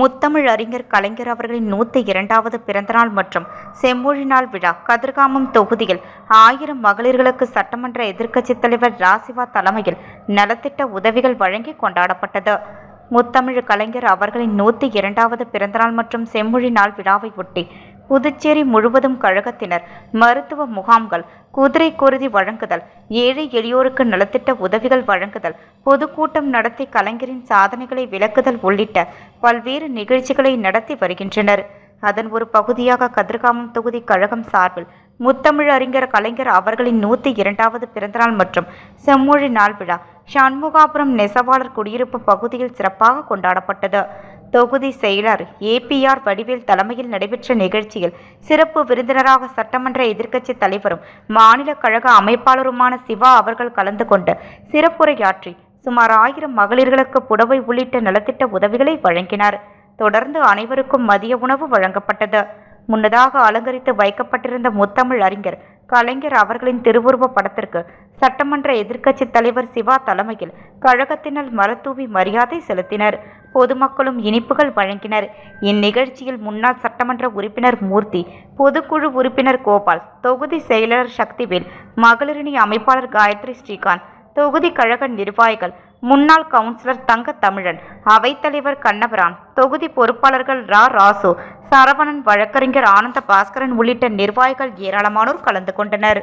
முத்தமிழ் அறிஞர் கலைஞர் அவர்களின் 102வது பிறந்தநாள் மற்றும் செம்மொழி நாள் விழா கதிர்காமம் தொகுதியில் 1000 மகளிர்களுக்கு சட்டமன்ற எதிர்க்கட்சித் தலைவர் ராசிவா தலைமையில் நலத்திட்ட உதவிகள் வழங்கி கொண்டாடப்பட்டது. முத்தமிழ் கலைஞர் அவர்களின் 102வது பிறந்தநாள் மற்றும் செம்மொழி நாள் விழாவை ஒட்டி புதுச்சேரி முழுவதும் கழகத்தினர் மருத்துவ முகாம்கள், குதிரை குருதி வழங்குதல், ஏழை எளியோருக்கு நலத்திட்ட உதவிகள் வழங்குதல், பொதுக்கூட்டம் நடத்தி கலைஞரின் சாதனைகளை விளக்குதல் உள்ளிட்ட பல்வேறு நிகழ்ச்சிகளை நடத்தி வருகின்றனர். அதன் ஒரு பகுதியாக கதிர்காமம் தொகுதி கழகம் சார்பில் முத்தமிழ் அறிஞர் கலைஞர் அவர்களின் 102வது பிறந்தநாள் மற்றும் செம்மொழி நாள் விழா சண்முகாபுரம் நெசவாளர் குடியிருப்பு பகுதியில் சிறப்பாக கொண்டாடப்பட்டது. தொகுதி செயலர் APR வடிவேல் தலைமையில் நடைபெற்ற நிகழ்ச்சியில் சிறப்பு விருந்தினராக சட்டமன்ற எதிர்க்கட்சி தலைவரும் மாநில கழக அமைப்பாளருமான சிவா அவர்கள் கலந்து கொண்டு சிறப்புரையாற்றி சுமார் 1000 மகளிர்களுக்கு புடவை உள்ளிட்ட நலத்திட்ட உதவிகளை வழங்கினார். தொடர்ந்து அனைவருக்கும் மதிய உணவு வழங்கப்பட்டது. முன்னதாக அலங்கரித்து வைக்கப்பட்டிருந்த முத்தமிழ் அறிஞர் கலைஞர் அவர்களின் திருவுருவ படத்திற்கு சட்டமன்ற எதிர்க்கட்சி தலைவர் சிவா தலைமையில் கழகத்தினர் மலர்தூவி மரியாதை செலுத்தினர். பொதுமக்களும் இனிப்புகள் வழங்கினர். இந்நிகழ்ச்சியில் முன்னாள் சட்டமன்ற உறுப்பினர் மூர்த்தி, பொதுக்குழு உறுப்பினர் கோபால், தொகுதி செயலர் சக்திவேல், மகளிரணி அமைப்பாளர் காயத்ரி ஸ்ரீகாந்த், தொகுதி கழக நிர்வாகிகள், முன்னாள் கவுன்சிலர் தங்க தமிழன், அவைத்தலைவர் கண்ணபிரான், தொகுதி பொறுப்பாளர்கள் ராசு, சரவணன், வழக்கறிஞர் ஆனந்த பாஸ்கரன் உள்ளிட்ட நிர்வாகிகள் ஏராளமானோர் கலந்து கொண்டனர்.